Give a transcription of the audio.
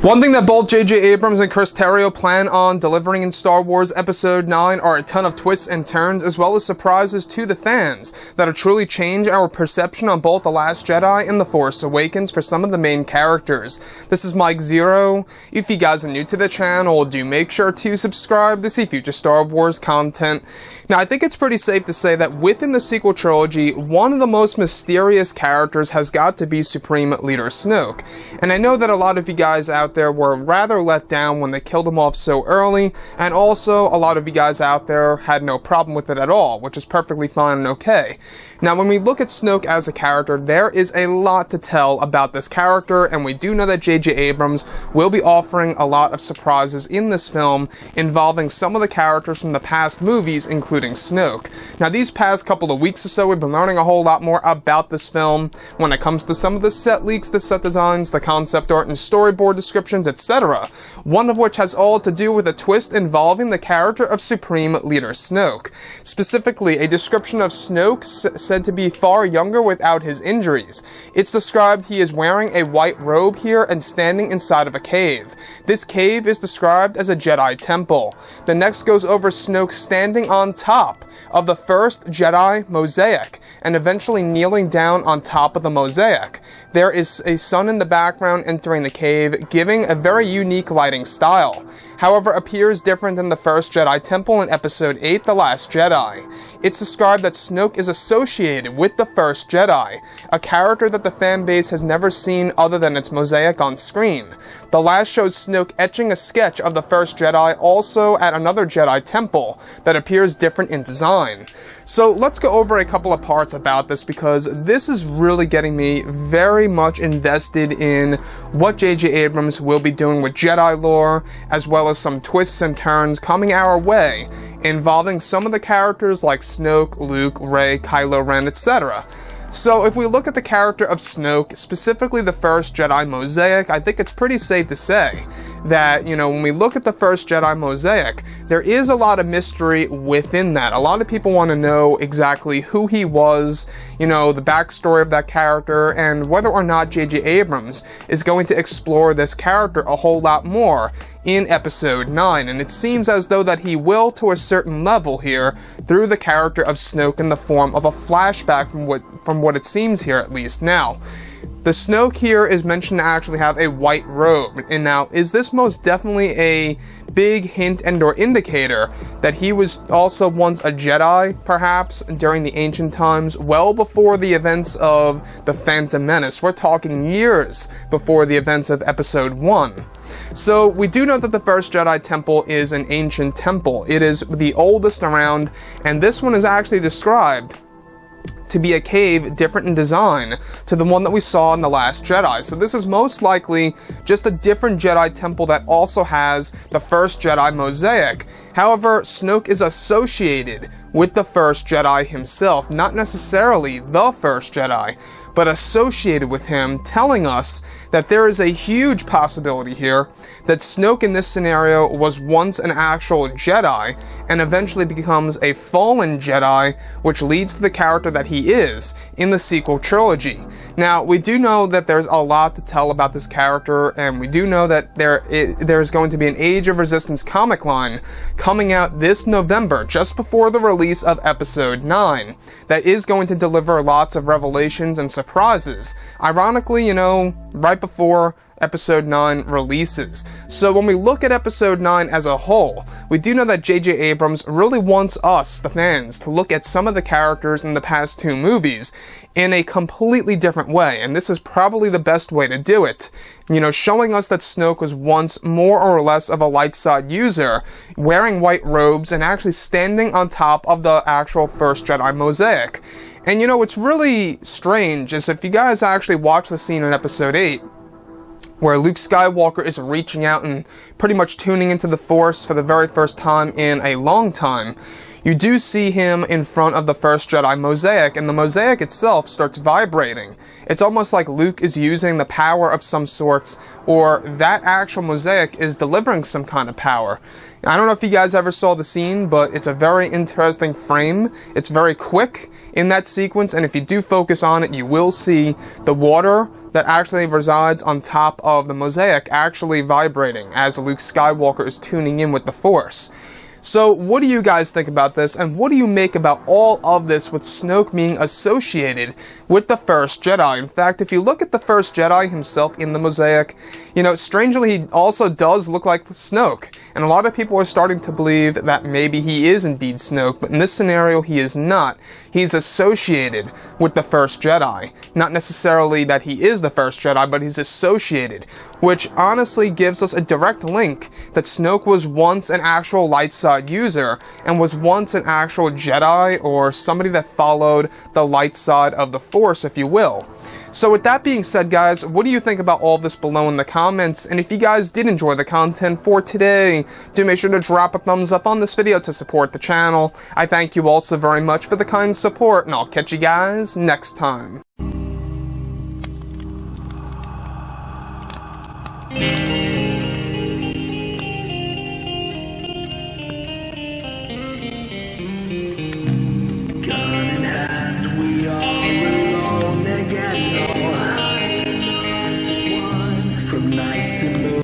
One thing that both J.J. Abrams and Chris Terrio plan on delivering in Star Wars Episode 9 are a ton of twists and turns, as well as surprises to the fans that'll truly change our perception on both The Last Jedi and The Force Awakens for some of the main characters. This is Mike Zero. If you guys are new to the channel, do make sure to subscribe to see future Star Wars content. Now, I think it's pretty safe to say that within the sequel trilogy, one of the most mysterious characters has got to be Supreme Leader Snoke. And I know that a lot of you guys out there were rather let down when they killed him off so early, and also a lot of you guys out there had no problem with it at all, which is perfectly fine and okay. Now, when we look at Snoke as a character, there is a lot to tell about this character, and we do know that J.J. Abrams will be offering a lot of surprises in this film involving some of the characters from the past movies, including Snoke. Now, these past couple of weeks or so, we've been learning a whole lot more about this film when it comes to some of the set leaks, the set designs, the concept art and storyboard descriptions, etc. One of which has all to do with a twist involving the character of Supreme Leader Snoke. Specifically, a description of Snoke said to be far younger without his injuries. It's described he is wearing a white robe here and standing inside of a cave. This cave is described as a Jedi temple. The next goes over Snoke standing on top of the first Jedi mosaic and eventually kneeling down on top of the mosaic. There is a sun in the background entering the cave, giving a very unique lighting style. However, appears different than the first Jedi Temple in Episode 8, The Last Jedi. It's described that Snoke is associated with the first Jedi, a character that the fanbase has never seen other than its mosaic on screen. The last shows Snoke etching a sketch of the first Jedi also at another Jedi Temple that appears different in design. So let's go over a couple of parts about this, because this is really getting me very much invested in what J.J. Abrams will be doing with Jedi lore, as well as some twists and turns coming our way, involving some of the characters like Snoke, Luke, Rey, Kylo Ren, etc. So if we look at the character of Snoke, specifically the first Jedi mosaic, I think it's pretty safe to say that, when we look at the first Jedi mosaic, there is a lot of mystery within that. A lot of people want to know exactly who he was, the backstory of that character, and whether or not J.J. Abrams is going to explore this character a whole lot more in Episode 9, and it seems as though that he will to a certain level here through the character of Snoke in the form of a flashback from what it seems here, at least. Now, the Snoke here is mentioned to actually have a white robe, and now, is this most definitely a big hint and or indicator that he was also once a Jedi, perhaps, during the ancient times, well before the events of The Phantom Menace? We're talking years before the events of Episode 1. So, we do know that the first Jedi Temple is an ancient temple. It is the oldest around, and this one is actually described to be a cave different in design to the one that we saw in The Last Jedi. So this is most likely just a different Jedi temple that also has the first Jedi mosaic. However, Snoke is associated with the first Jedi himself, not necessarily the first Jedi, but associated with him, telling us that there is a huge possibility here that Snoke in this scenario was once an actual Jedi and eventually becomes a fallen Jedi, which leads to the character that he is in the sequel trilogy. Now, we do know that there's a lot to tell about this character, and we do know that there's going to be an Age of Resistance comic line coming out this November, just before the release of Episode 9, that is going to deliver lots of revelations and surprises. Ironically, right before Episode 9 releases. So when we look at Episode 9 as a whole, we do know that J.J. Abrams really wants us, the fans, to look at some of the characters in the past two movies in a completely different way, and this is probably the best way to do it. Showing us that Snoke was once more or less of a light side user, wearing white robes and actually standing on top of the actual first Jedi mosaic. And what's really strange is if you guys actually watch the scene in Episode 8, where Luke Skywalker is reaching out and pretty much tuning into the Force for the very first time in a long time, you do see him in front of the first Jedi mosaic, and the mosaic itself starts vibrating. It's almost like Luke is using the power of some sorts, or that actual mosaic is delivering some kind of power. I don't know if you guys ever saw the scene, but it's a very interesting frame. It's very quick in that sequence, and if you do focus on it, you will see the water that actually resides on top of the mosaic actually vibrating as Luke Skywalker is tuning in with the Force. So, what do you guys think about this, and what do you make about all of this with Snoke being associated with the First Jedi? In fact, if you look at the First Jedi himself in the mosaic, you know, strangely, he also does look like Snoke, and a lot of people are starting to believe that maybe he is indeed Snoke, but in this scenario, he is not. He's associated with the First Jedi. Not necessarily that he is the First Jedi, but he's associated, which honestly gives us a direct link that Snoke was once an actual light side user, and was once an actual Jedi, or somebody that followed the light side of the Force, if you will. So with that being said, guys, what do you think about all this below in the comments? And if you guys did enjoy the content for today, do make sure to drop a thumbs up on this video to support the channel. I thank you all so very much for the kind support, and I'll catch you guys next time. From night to morning.